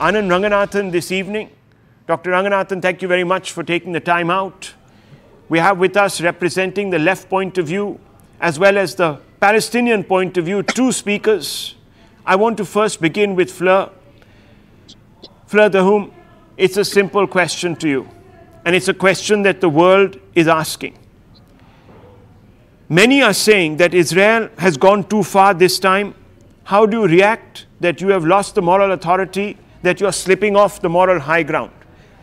Anand Ranganathan this evening. Dr. Ranganathan, thank you very much for taking the time out. We have with us, representing the left point of view as well as the Palestinian point of view, two speakers. I want to first begin with Fleur. Fleur de Houm, it's a simple question to you, and it's a question that the world is asking. Many are saying that Israel has gone too far this time. How do you react that you have lost the moral authority, that you are slipping off the moral high ground?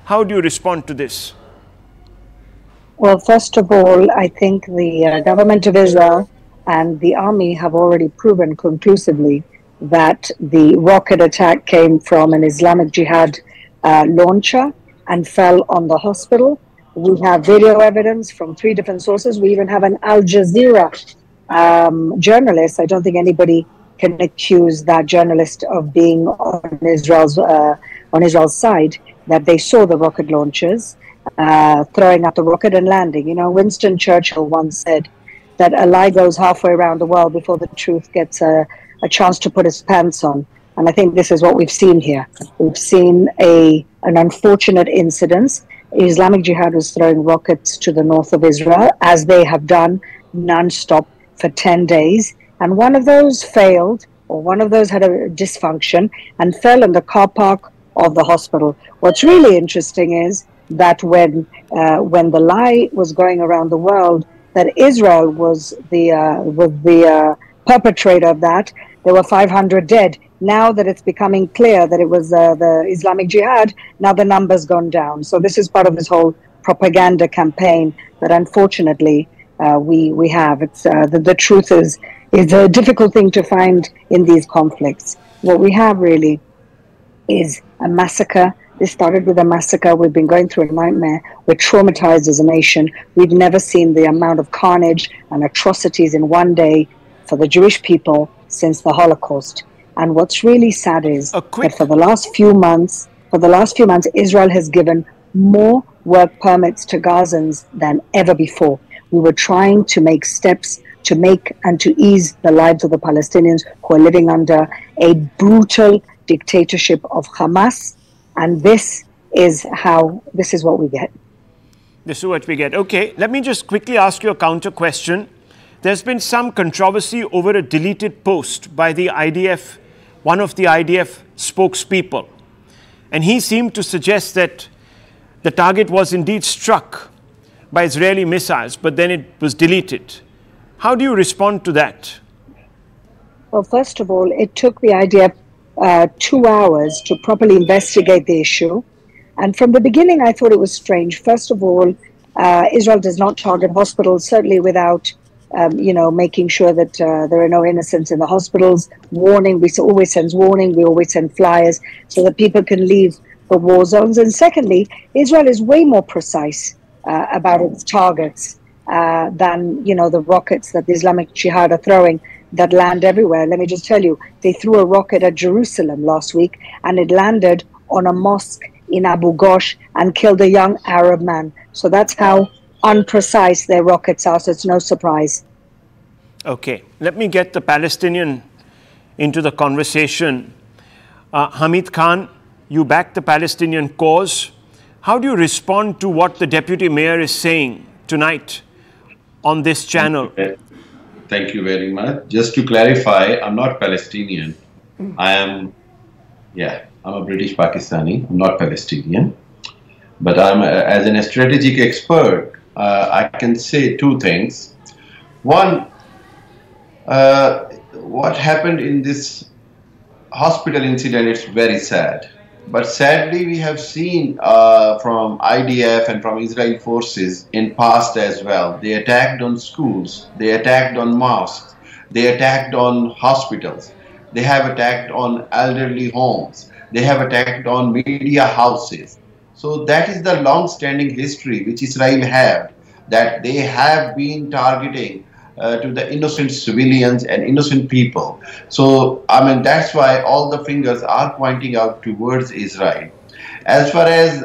How do you respond to this? Well, first of all, I think the government of Israel and the army have already proven conclusively that the rocket attack came from an Islamic Jihad launcher and fell on the hospital. We have video evidence from 3 different sources. We even have an Al Jazeera journalist. I don't think anybody can accuse that journalist of being on Israel's side, that they saw the rocket launchers throwing up the rocket and landing. You know, Winston Churchill once said that a lie goes halfway around the world before the truth gets a chance to put his pants on. And I think this is what we've seen here. We've seen an unfortunate incident. Islamic Jihad was throwing rockets to the north of Israel, as they have done non-stop for 10 days. And one of those failed, or one of those had a dysfunction and fell in the car park of the hospital. What's really interesting is that when the lie was going around the world that Israel was the perpetrator of that, there were 500 dead. Now that it's becoming clear that it was the Islamic Jihad, now the number's gone down. So this is part of this whole propaganda campaign that unfortunately we have. It's the truth is a difficult thing to find in these conflicts. What we have really is a massacre. This started with a massacre. We've been going through a nightmare. We're traumatized as a nation. We've never seen the amount of carnage and atrocities in one day for the Jewish people since the Holocaust. And what's really sad is that for the last few months, Israel has given more work permits to Gazans than ever before. We were trying to make steps to make and to ease the lives of the Palestinians who are living under a brutal dictatorship of Hamas. And this is what we get. This is what we get. Okay, let me just quickly ask you a counter question. There's been some controversy over a deleted post by the IDF, one of the IDF spokespeople. And he seemed to suggest that the target was indeed struck by Israeli missiles, but then it was deleted. How do you respond to that? Well, first of all, it took the IDF 2 hours to properly investigate the issue. And from the beginning, I thought it was strange. First of all, Israel does not target hospitals, certainly without making sure that there are no innocents in the hospitals. Warning, we always send warning, we always send flyers so that people can leave the war zones. And secondly, Israel is way more precise about its targets than, the rockets that the Islamic Jihad are throwing that land everywhere. Let me just tell you, they threw a rocket at Jerusalem last week and it landed on a mosque in Abu Ghosh and killed a young Arab man. So that's how unprecise their rockets are, so it's no surprise. Okay, let me get the Palestinian into the conversation. Hamid Khan, you back the Palestinian cause. How do you respond to what the deputy mayor is saying tonight on this channel? Thank you very much. Just to clarify, I'm not Palestinian. I'm a British Pakistani. I'm not Palestinian. But as a strategic expert, I can say 2 things. One, what happened in this hospital incident is very sad. But sadly, we have seen from IDF and from Israeli forces in past as well. They attacked on schools, they attacked on mosques, they attacked on hospitals, they have attacked on elderly homes, they have attacked on media houses. So that is the long-standing history which Israel have, that they have been targeting to the innocent civilians and innocent people. So, that's why all the fingers are pointing out towards Israel. As far as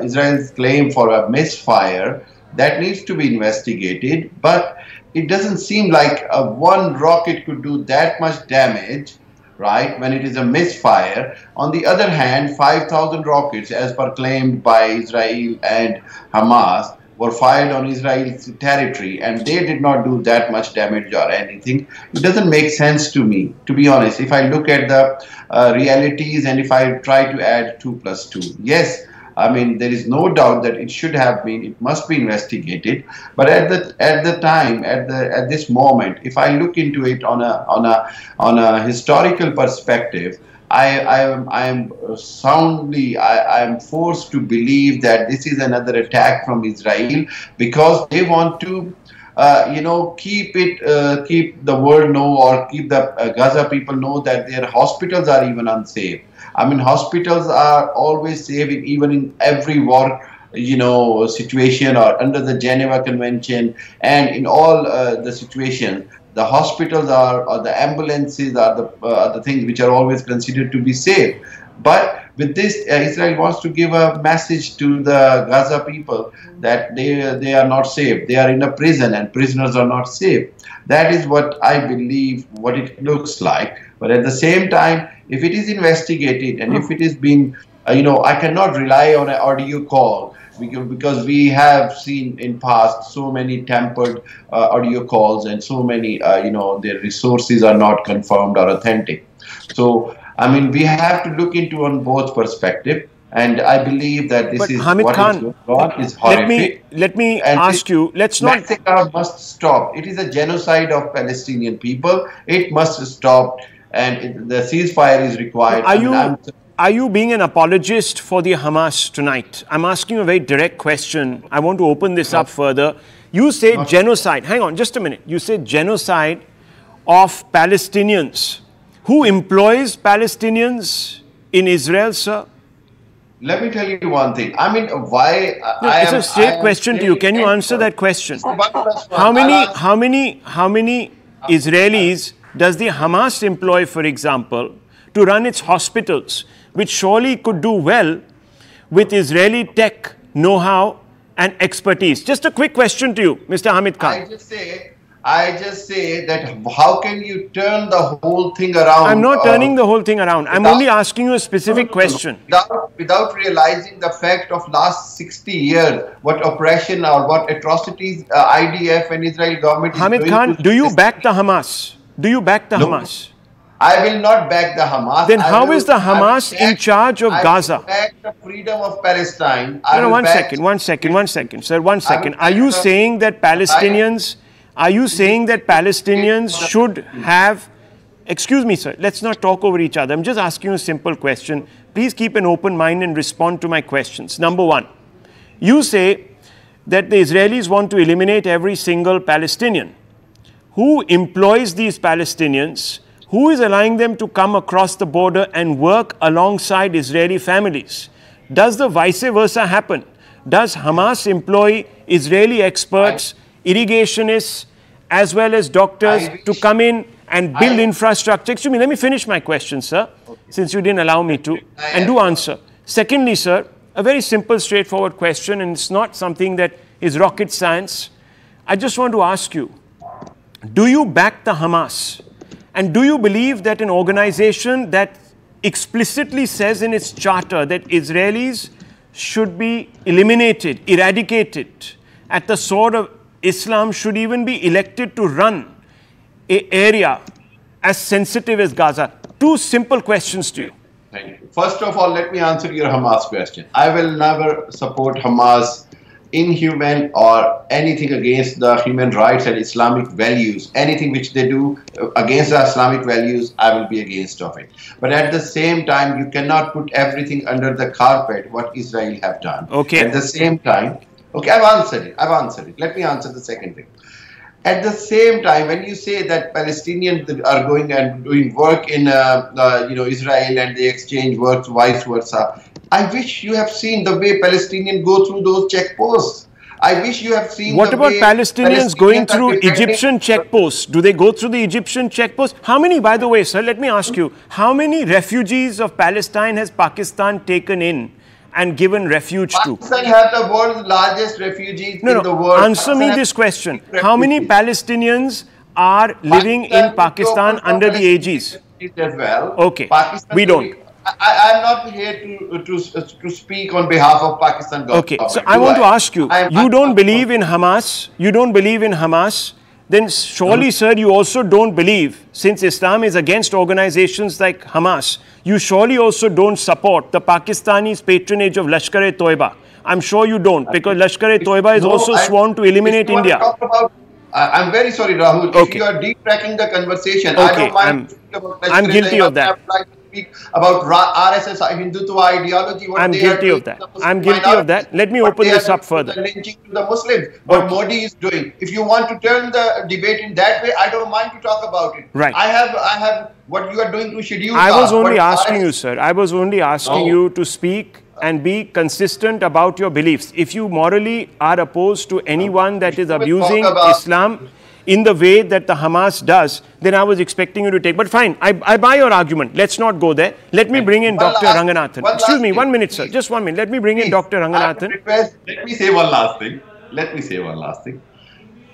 Israel's claim for a misfire, that needs to be investigated, but it doesn't seem like one rocket could do that much damage right, when it is a misfire. On the other hand, 5,000 rockets, as proclaimed by Israel and Hamas, were fired on Israel's territory, and they did not do that much damage or anything. It doesn't make sense to me, to be honest. If I look at the realities and if I try to add 2 plus 2, yes, I mean, there is no doubt that it should have been, it must be investigated. But at this moment, if I look into it on a historical perspective, I am forced to believe that this is another attack from Israel, because they want to keep the world know, or keep the Gaza people know that their hospitals are even unsafe. I mean, hospitals are always safe, even in every war situation, or under the Geneva Convention, and in all the situations. The hospitals or the ambulances are the things which are always considered to be safe. But with this, Israel wants to give a message to the Gaza people that they are not safe. They are in a prison, and prisoners are not safe. That is what I believe, what it looks like. But at the same time, if it is investigated, and if it is being, I cannot rely on an audio call, because we have seen in past so many tampered audio calls, and so many, their resources are not confirmed or authentic. So, I mean, we have to look into on both perspective, and I believe that this is Hamid what Khan, is going on is horrific. Let me ask you, let's not... Massacre must stop. It is a genocide of Palestinian people. It must stop, and the ceasefire is required. Are you being an apologist for the Hamas tonight? I'm asking you a very direct question. I want to open this up further. You say genocide. Hang on, just a minute. You say genocide of Palestinians. Who employs Palestinians in Israel, sir? Let me tell you one thing. I mean, why? No, it's a straight question to you. Can you answer that question? How many Israelis does the Hamas employ, for example, to run its hospitals, which surely could do well with Israeli tech, know-how, and expertise? Just a quick question to you, Mr. Hamid Khan. I just say that how can you turn the whole thing around? I'm not turning the whole thing around. I'm only asking you a specific question. Without realizing the fact of last 60 years, what oppression or what atrocities IDF and Israel government is doing. Hamid Khan, do you back the Hamas? Do you back the Hamas? I will not back the Hamas. Then how is the Hamas in charge of Gaza? I will back the freedom of Palestine. One second, sir, one second. Are you saying that Palestinians should have... Excuse me, sir, let's not talk over each other. I'm just asking you a simple question. Please keep an open mind and respond to my questions. Number one, you say that the Israelis want to eliminate every single Palestinian. Who employs these Palestinians? Who is allowing them to come across the border and work alongside Israeli families? Does the vice versa happen? Does Hamas employ Israeli experts, irrigationists, as well as doctors to come in and build infrastructure? Excuse me, let me finish my question, sir, since you didn't allow me to, and do answer. Secondly, sir, a very simple, straightforward question, and it's not something that is rocket science. I just want to ask you, do you back the Hamas? And do you believe that an organization that explicitly says in its charter that Israelis should be eliminated, eradicated, at the sword of Islam, should even be elected to run an area as sensitive as Gaza? Two simple questions to you. Thank you. First of all, let me answer your Hamas question. I will never support Hamas inhuman or anything against the human rights and Islamic values. Anything which they do against the Islamic values, I will be against of it. But at the same time, you cannot put everything under the carpet, what Israel have done. Okay. At the same time, okay, I've answered it. Let me answer the second thing. At the same time, when you say that Palestinians are going and doing work in Israel and they exchange work, vice versa, I wish you have seen the way Palestinians go through those checkposts. I wish you have seen. What about Palestinians going through Egyptian checkposts? Do they go through the Egyptian checkposts? How many, by the way, sir, let me ask you, how many refugees of Palestine has Pakistan taken in and given refuge to? Pakistan has the world's largest refugees in the world. Answer me this question. How many Palestinians are living in Pakistan under the Aegis? as well. Okay, Pakistan, we don't. I'm not here to speak on behalf of Pakistan government. Okay, so I want to ask you, you don't believe in Hamas, you don't believe in Hamas, then surely, sir, you also don't believe, since Islam is against organizations like Hamas, you surely also don't support the Pakistanis' patronage of Lashkar-e-Toiba. I'm sure you don't, because Lashkar-e-Toiba is also sworn to eliminate India. I'm very sorry, Rahul. Okay. If you are deep-tracking the conversation, okay. I don't mind speaking about I'm guilty of that. I would like to speak about RSS Hindutva ideology. I'm guilty of that. I'm guilty of that. Let me open this up further. Lynching to the Muslims, what Modi is doing. If you want to turn the debate in that way, I don't mind to talk about it. Right. I have what you are doing to schedule. I was only asking you, sir. I was only asking you to speak and be consistent about your beliefs. If you morally are opposed to anyone that is abusing Islam in the way that the Hamas does, then I was expecting you to take. But fine, I buy your argument. Let's not go there. Let me bring in Dr. Ranganathan. Excuse me, 1 minute, sir. Just 1 minute. Let me bring in Dr. Ranganathan. Let me say one last thing.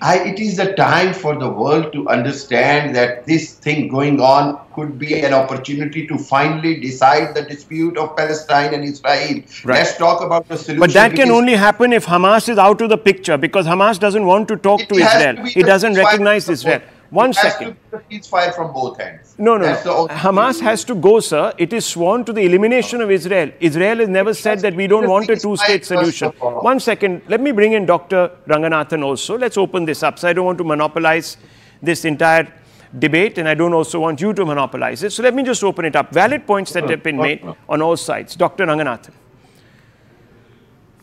It is the time for the world to understand that this thing going on could be an opportunity to finally decide the dispute of Palestine and Israel. Right. Let's talk about the solution. But that can only happen if Hamas is out of the picture, because Hamas doesn't want to talk to Israel. It doesn't recognize Israel. 1 second. Ceasefire from both ends. No. Hamas has to go, sir. It is sworn to the elimination of Israel. Israel has never said that we don't want a two-state solution. 1 second. Let me bring in Dr. Ranganathan also. Let's open this up. So I don't want to monopolize this entire debate, and I don't also want you to monopolize it. So let me just open it up. Valid points that have been made on all sides. Dr. Ranganathan.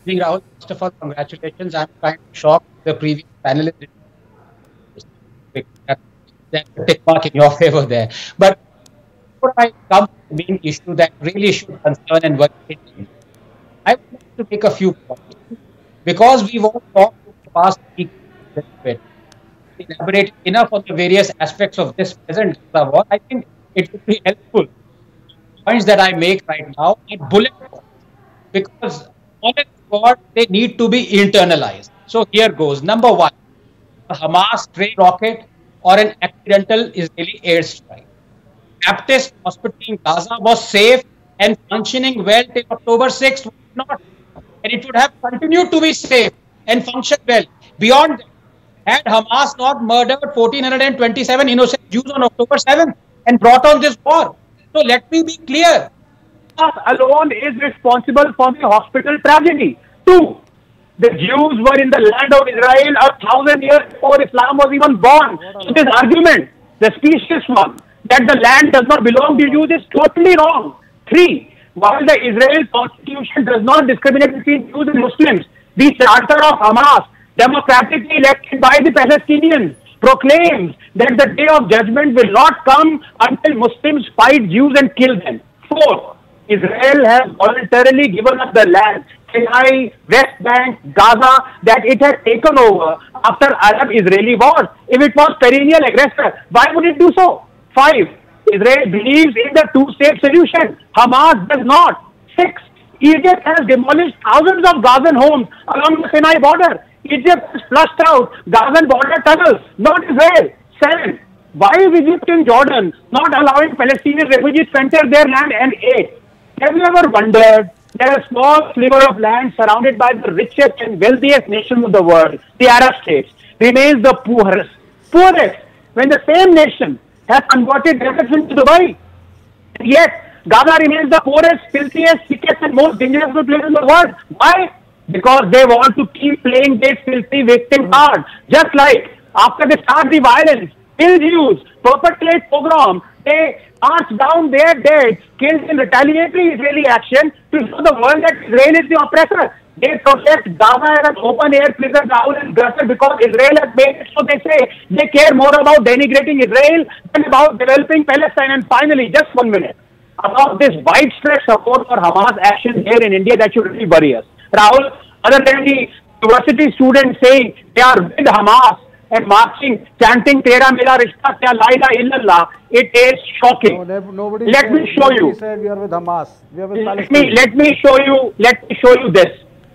Rahul, first of all, congratulations. I'm kind of shocked the previous panelist. That tick mark in your favor there. But before I come to the main issue that really should concern and worry me, I would like to make a few points. Because we've all talked in the past week a little bit, elaborate enough on the various aspects of this present Gaza war, I think it would be helpful. Points that I make right now are bullet points. Because honest God, they need to be internalized. So here goes. Number one, a Hamas stray rocket or an accidental Israeli airstrike. Baptist Hospital in Gaza was safe and functioning well till October 6th, not. And it would have continued to be safe and function well. Beyond that, had Hamas not murdered 1,427 innocent Jews on October 7th and brought on this war? So let me be clear. Hamas alone is responsible for the hospital tragedy. 2. The Jews were in the land of Israel 1,000 years before Islam was even born. So this argument, the specious one, that the land does not belong to Jews is totally wrong. 3. While the Israel constitution does not discriminate between Jews and Muslims, the charter of Hamas, democratically elected by the Palestinians, proclaims that the day of judgment will not come until Muslims fight Jews and kill them. 4. Israel has voluntarily given up the land, Sinai, West Bank, Gaza, that it had taken over after Arab-Israeli wars. If it was perennial aggressor, why would it do so? 5. Israel believes in the two-state solution. Hamas does not. 6. Egypt has demolished thousands of Gazan homes along the Sinai border. Egypt has flushed out Gazan border tunnels, not Israel. 7. Why is Egypt and Jordan not allowing Palestinian refugees to enter their land? And 8. Have you ever wondered that a small sliver of land surrounded by the richest and wealthiest nations of the world, the Arab states, remains the poorest, when the same nation has converted deserts into Dubai? And yet, Gaza remains the poorest, filthiest, sickest and most dangerous place in the world. Why? Because they want to keep playing this filthy victim card. Just like after they start the violence, kill Jews, perpetrate pogrom, they march down their dead, killed in retaliatory Israeli action to show the world that Israel is the oppressor. They protect Gaza as an open-air prison ground and gutter because Israel has made it so they say they care more about denigrating Israel than about developing Palestine. And finally, just 1 minute, about this widespread support for Hamas action here in India that should really worry us. Rahul, other than the university students saying they are with Hamas and marching, chanting Tera Mera Rishta Kya La Ilaha Illallah, it is shocking. Nobody let me show you. Nobody said we are with Hamas. We are with Palestine. Let me show you this.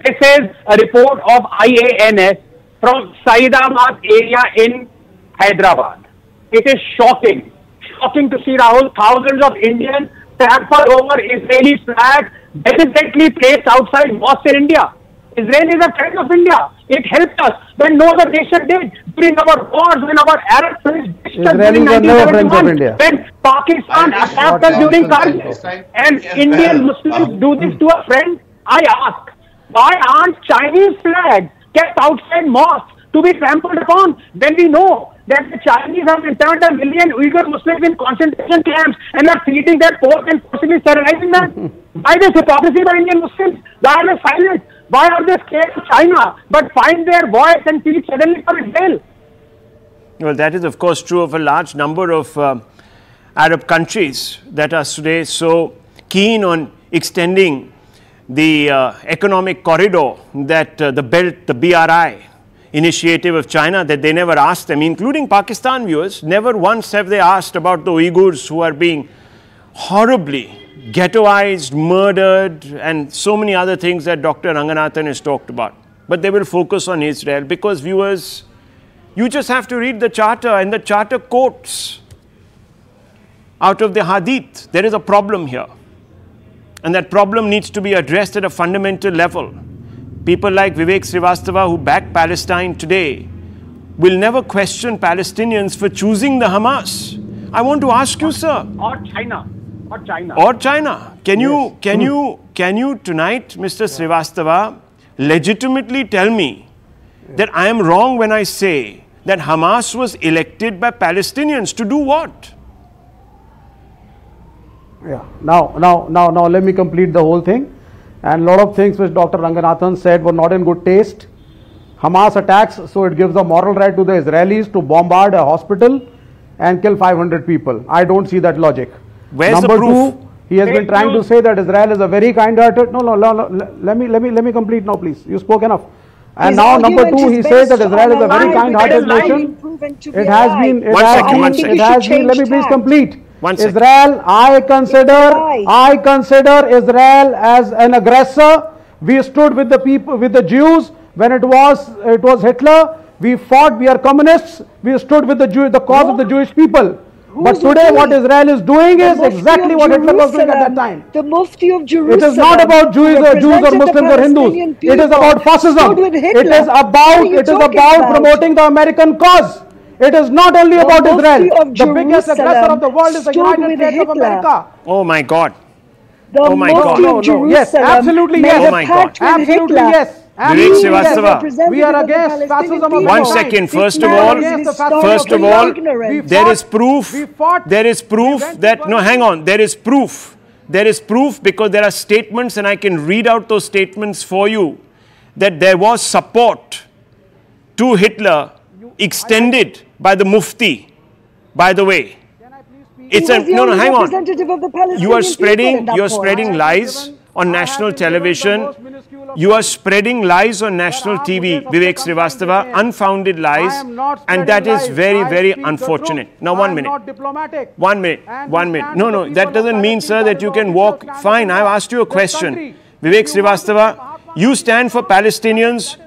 This is a report of IANS from Saidabad area in Hyderabad. It is shocking. shocking to see, Rahul, thousands of Indians trample over Israeli flag deliberately placed outside mosques in India. Israel is a friend of India. It helped us when no other nation did. During our wars, when our Arab friends Israelis are never friends of India. When Pakistan attacked us during Kargil, and Indian Muslims do this to a friend, I ask, why aren't Chinese flags kept outside mosques to be trampled upon when we know that the Chinese have interned 1 million Uyghur Muslims in concentration camps and are feeding their pork and forcibly sterilizing them? Why this hypocrisy by Indian Muslims? Why are they silent? Why are they scared of China but find their voice and speak suddenly for Israel? Well, that is of course true of a large number of Arab countries that are today so keen on extending the economic corridor that the BRI initiative of China, that they never asked them, including Pakistan viewers. Never once have they asked about the Uyghurs who are being horribly ghettoized, murdered, and so many other things that Dr. Ranganathan has talked about. But they will focus on Israel because, viewers, you just have to read the charter, and the charter quotes out of the Hadith. There is a problem here, and that problem needs to be addressed at a fundamental level. People like Vivek Srivastava, who back Palestine today, will never question Palestinians for choosing the Hamas. I want to ask you, sir. Or China. Or China. Or China. Can you tonight, Mr. Srivastava, legitimately tell me that I am wrong when I say that Hamas was elected by Palestinians to do what? Yeah. Now, let me complete the whole thing. And a lot of things which Dr. Ranganathan said were not in good taste. Hamas attacks, so it gives a moral right to the Israelis to bombard a hospital and kill 500 people. I don't see that logic. Where's Number the proof? two, he has been trying to say that Israel is a very kind-hearted. No, let me complete now, please. You spoke enough. And now, number two, he says that Israel is a very kind-hearted nation. It has been. Let me please complete. Israel, I consider Israel as an aggressor. We stood with the people, with the Jews when it was Hitler. We fought. We are communists. We stood with the cause of the Jewish people. But today, what Israel is doing is exactly what Hitler was doing at that time. The Mufti of Jerusalem. It is not about Jews or Muslims or Hindus. It is about fascism. It is about promoting the American cause. It is not only about Israel. The biggest aggressor of the world is the United States of America. Oh my God. Oh my God. Yes, absolutely yes. Oh my God. Absolutely yes. Vivek Srivastava, we are against fascism of 1 second. First of all, there is proof. There is proof that, no, hang on. There is proof. There is proof because there are statements, and I can read out those statements for you, that there was support to Hitler extended by the Mufti, by the way. It's a, no, hang on. You are spreading lies on national television. You are spreading lies on national TV, Vivek Srivastava, unfounded lies, and that is very, very unfortunate. Now, 1 minute. 1 minute. 1 minute. No, that doesn't mean, sir, that you can walk. Fine, I've asked you a question. Vivek Srivastava, you stand for Palestinians.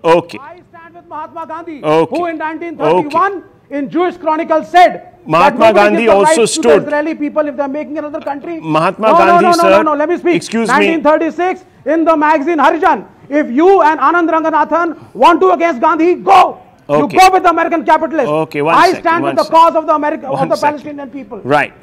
Okay. I stand with Mahatma Gandhi, who in 1931 in Jewish Chronicle said Mahatma Gandhi also stood. Israeli people if they are making another country. Mahatma Gandhi, sir. No, let me speak. Excuse me. 1936 in the magazine Harijan. If you and Anand Ranganathan want to against Gandhi, go. Okay. You go with the American capitalists. Okay, I stand with the cause of the Palestinian people. Right.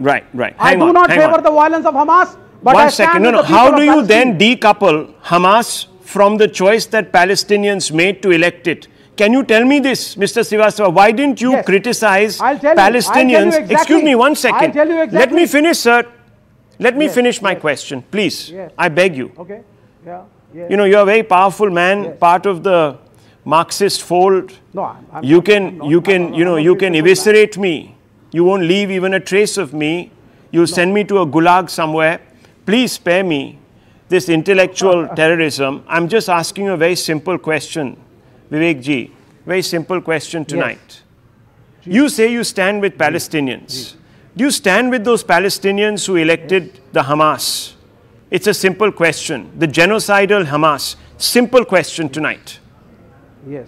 I do not favor the violence of Hamas, but I stand with the people How do you then decouple Hamas from the choice that Palestinians made to elect it? Can you tell me this, Mr. Srivastava? Why didn't you criticize Palestinians? Exactly. Excuse me 1 second. I'll tell you exactly. Let me finish, sir. Let me finish my question, please. I beg you. Okay. Yeah. You know, you're a very powerful man, part of the Marxist fold. No, you can eviscerate me. You won't leave even a trace of me. You'll send me to a gulag somewhere. Please spare me this intellectual terrorism. I'm just asking you a very simple question. Vivek ji, very simple question tonight. Yes. You say you stand with Palestinians. Do you stand with those Palestinians who elected the Hamas? It's a simple question. The genocidal Hamas. Simple question tonight. Yes.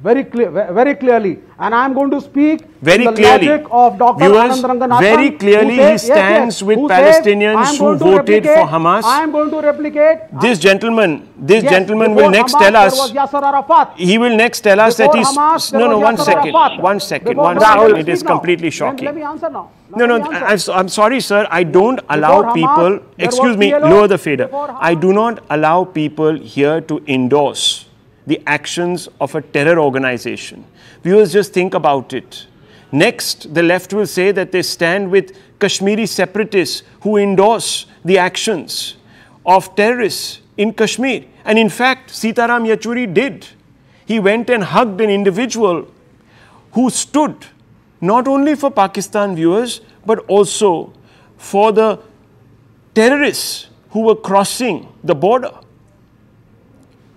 very clearly, and I am going to speak very in the clearly. logic of Dr. Viewers, Anand Ranganathan, very clearly he stands with Palestinians who voted for Hamas. I am going to replicate. This gentleman will next Hamas, tell us. there was Yasser Arafat. He will next tell us Before that he's Hamas, there no, was one Yasser second, Arafat. one second, Before one Hamas, second. let It me is speak now. completely shocking. Let me answer now. No, I'm sorry, sir. I don't allow Hamas, people. there Excuse was me. PLO. Lower the fader. Before Hamas. I do not allow people here to endorse the actions of a terror organization. Viewers, just think about it. Next, the left will say that they stand with Kashmiri separatists who endorse the actions of terrorists in Kashmir. And in fact, Sitaram Yechury did. He went and hugged an individual who stood not only for Pakistan, viewers, but also for the terrorists who were crossing the border.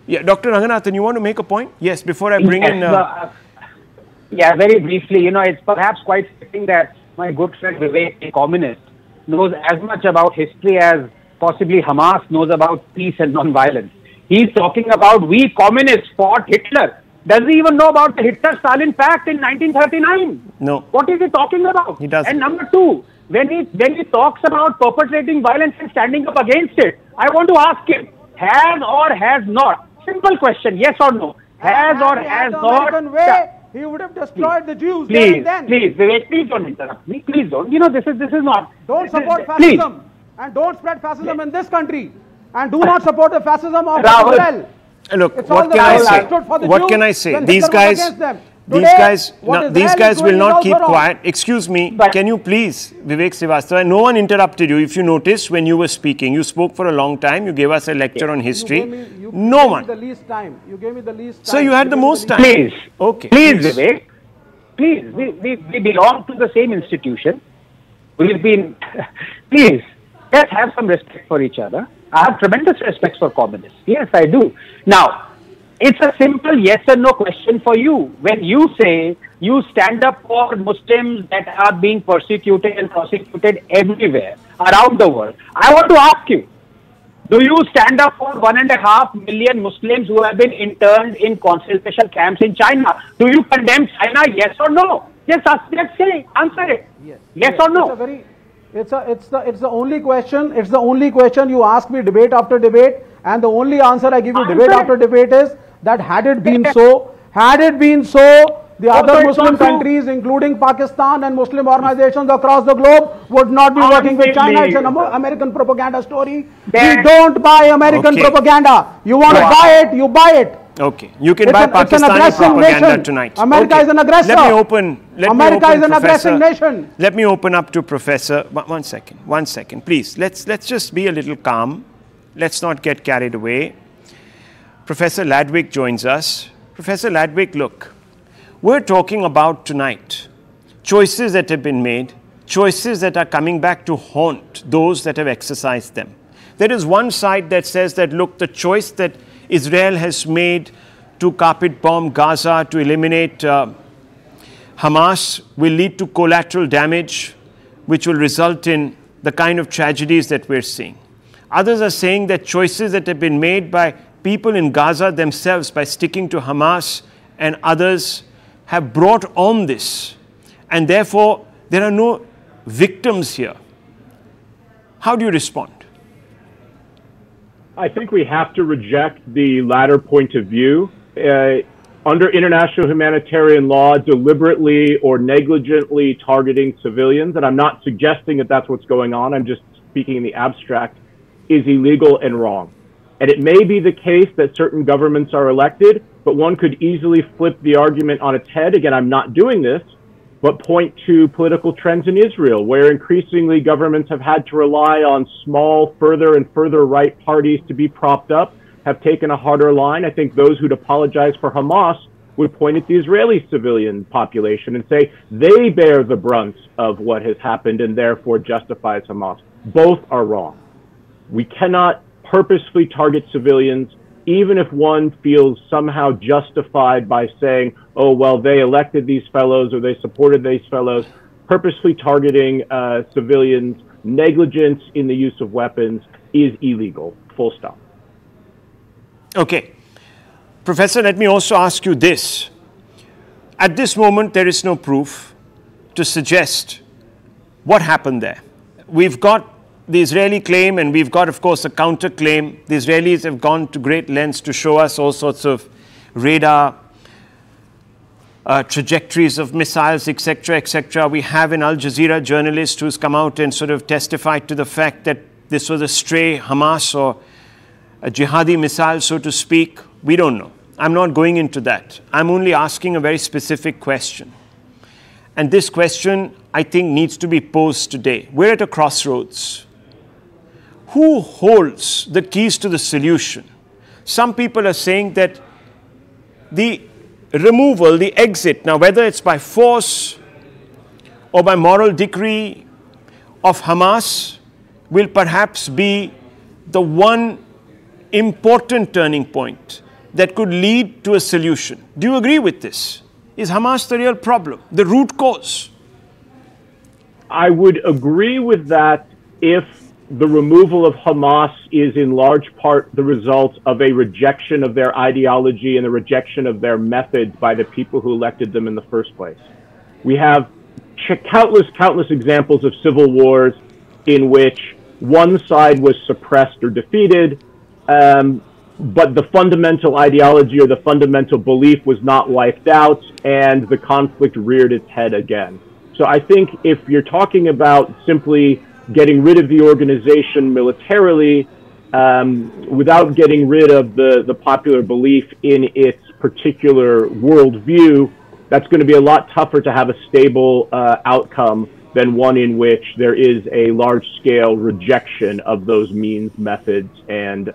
Yeah, Dr. Ranganathan, you want to make a point? Yes, before I bring in... Yeah, very briefly, it's perhaps quite fitting that my good friend Vivek, a communist, knows as much about history as possibly Hamas knows about peace and non-violence. He's talking about we communists fought Hitler. Does he even know about the Hitler-Stalin Pact in 1939? No. What is he talking about? He doesn't. And number two, when he talks about perpetrating violence and standing up against it, I want to ask him, has or has not? Simple question, yes or no? Has or has not? Way, he would have destroyed the Jews please, there and then. Please, Vivek, please don't interrupt me. Please don't. This is not. Don't support fascism and don't spread fascism in this country. And do not support the fascism of Israel. Look, It's what can I say? What can I say? These guys will not keep quiet. Excuse me, can you please, Vivek Srivastava, no one interrupted you. If you noticed when you were speaking, you spoke for a long time, you gave us a lecture on history. No one. You gave me the least time. You gave me the least time. So you had the most time. Please. Okay. Please, Vivek. Please, we belong to the same institution. We've been, please, let's have some respect for each other. I have tremendous respect for communists. Yes, I do. Now, it's a simple yes or no question for you. When you say you stand up for Muslims that are being persecuted and prosecuted everywhere around the world, I want to ask you, do you stand up for 1.5 million Muslims who have been interned in concentration camps in China? Do you condemn China, yes or no? Just let's say, answer it. Yes or no? It's the only question. It's the only question you ask me debate after debate, and the only answer I give you debate after debate is that had it been so, the other Muslim countries, including Pakistan and Muslim organizations across the globe, would not be working with China. It's an American propaganda story. We don't buy American propaganda. You want to buy it, you buy it. Okay, you can buy Pakistani propaganda tonight. America is an aggressor. Let me open. America is an aggressive nation. Let me open up to Professor. One second, please. Let's just be a little calm. Let's not get carried away. Professor Ladwig joins us. Professor Ladwig, look, we're talking about tonight choices that have been made, choices that are coming back to haunt those that have exercised them. There is one side that says that, look, the choice that Israel has made to carpet bomb Gaza, to eliminate Hamas, will lead to collateral damage, which will result in the kind of tragedies that we're seeing. Others are saying that choices that have been made by people in Gaza themselves by sticking to Hamas and others have brought on this, and therefore there are no victims here. How do you respond? I think we have to reject the latter point of view. Under international humanitarian law, deliberately or negligently targeting civilians, and I'm not suggesting that that's what's going on, I'm just speaking in the abstract, is illegal and wrong. And it may be the case that certain governments are elected, but one could easily flip the argument on its head. Again, I'm not doing this, but point to political trends in Israel, where increasingly governments have had to rely on small, further and further right parties to be propped up, have taken a harder line. I think those who'd apologize for Hamas would point at the Israeli civilian population and say they bear the brunt of what has happened and therefore justifies Hamas. Both are wrong. We cannot purposefully target civilians, even if one feels somehow justified by saying, oh, well, they elected these fellows or they supported these fellows. Purposefully targeting civilians, negligence in the use of weapons is illegal, full stop. Okay. Professor, let me also ask you this. At this moment, there is no proof to suggest what happened there. We've got the Israeli claim, and we've got, of course, a counter-claim. The Israelis have gone to great lengths to show us all sorts of radar trajectories of missiles, etc., etc. We have an Al Jazeera journalist who's come out and sort of testified to the fact that this was a stray Hamas or a jihadi missile, so to speak. We don't know. I'm not going into that. I'm only asking a very specific question. And this question, I think, needs to be posed today. We're at a crossroads. Who holds the keys to the solution? Some people are saying that the removal, the exit, now whether it's by force or by moral decree of Hamas, will perhaps be the one important turning point that could lead to a solution. Do you agree with this? Is Hamas the real problem, the root cause? I would agree with that if the removal of Hamas is in large part the result of a rejection of their ideology and a rejection of their methods by the people who elected them in the first place. We have countless examples of civil wars in which one side was suppressed or defeated, but the fundamental ideology or the fundamental belief was not wiped out, and the conflict reared its head again. So I think if you're talking about simply getting rid of the organization militarily, without getting rid of the popular belief in its particular worldview, that's going to be a lot tougher to have a stable outcome than one in which there is a large-scale rejection of those means, methods, and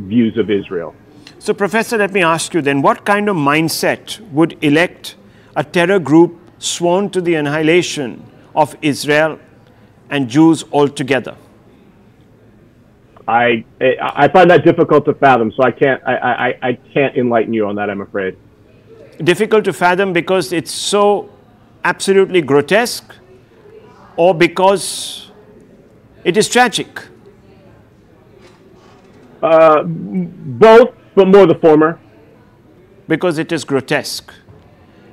views of Israel. So, Professor, let me ask you then, what kind of mindset would elect a terror group sworn to the annihilation of Israel and Jews altogether? I find that difficult to fathom, so I can't enlighten you on that, I'm afraid. Difficult to fathom because it's so absolutely grotesque, or because it is tragic? Both, but more the former. Because it is grotesque.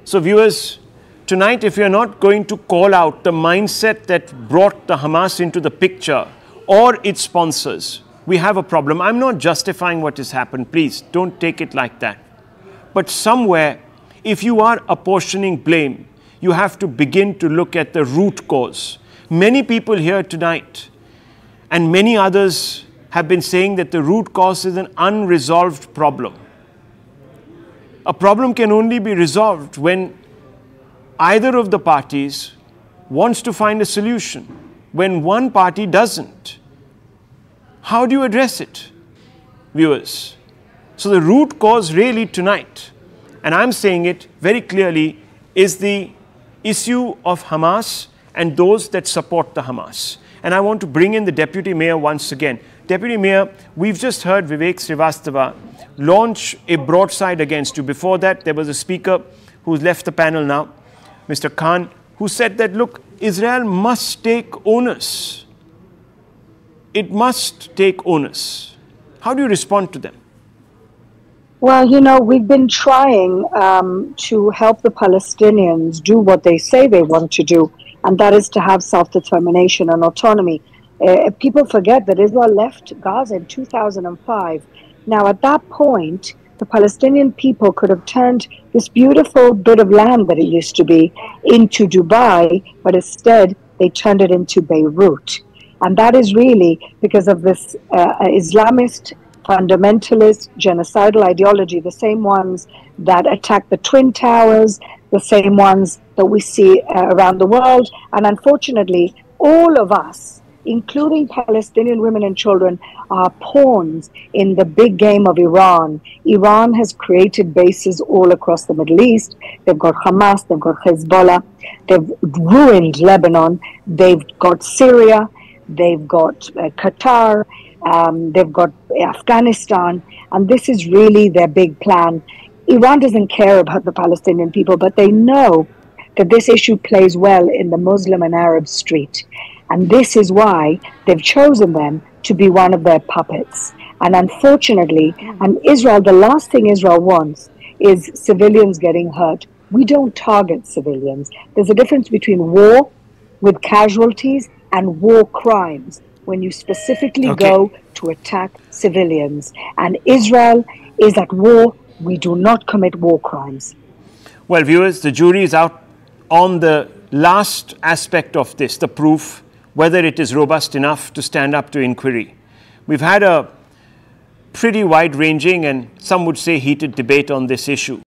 So viewers, tonight, if you're not going to call out the mindset that brought the Hamas into the picture or its sponsors, we have a problem. I'm not justifying what has happened. Please, don't take it like that. But somewhere, if you are apportioning blame, you have to begin to look at the root cause. Many people here tonight, and many others, have been saying that the root cause is an unresolved problem. A problem can only be resolved when either of the parties wants to find a solution. When one party doesn't, how do you address it, viewers? So the root cause really tonight, and I'm saying it very clearly, is the issue of Hamas and those that support the Hamas. And I want to bring in the Deputy Mayor once again. Deputy Mayor, we've just heard Vivek Srivastava launch a broadside against you. Before that, there was a speaker who's left the panel now, Mr. Khan, who said that, look, Israel must take onus. It must take onus. How do you respond to them? Well, you know, we've been trying to help the Palestinians do what they say they want to do, and that is to have self-determination and autonomy. People forget that Israel left Gaza in 2005. Now, at that point, the Palestinian people could have turned this beautiful bit of land that it used to be into Dubai, but instead they turned it into Beirut. And that is really because of this Islamist, fundamentalist, genocidal ideology, the same ones that attack the Twin Towers, the same ones that we see around the world. And unfortunately, all of us, including Palestinian women and children, are pawns in the big game of Iran. Iran has created bases all across the Middle East. They've got Hamas, they've got Hezbollah, they've ruined Lebanon, they've got Syria, they've got Qatar, they've got Afghanistan, and this is really their big plan. Iran doesn't care about the Palestinian people, but they know that this issue plays well in the Muslim and Arab street. And this is why they've chosen them to be one of their puppets. And unfortunately, and Israel, the last thing Israel wants is civilians getting hurt. We don't target civilians. There's a difference between war with casualties and war crimes, when you specifically go to attack civilians. And Israel is at war. We do not commit war crimes. Well, viewers, the jury is out on the last aspect of this, the proof, whether it is robust enough to stand up to inquiry. We've had a pretty wide-ranging and some would say heated debate on this issue.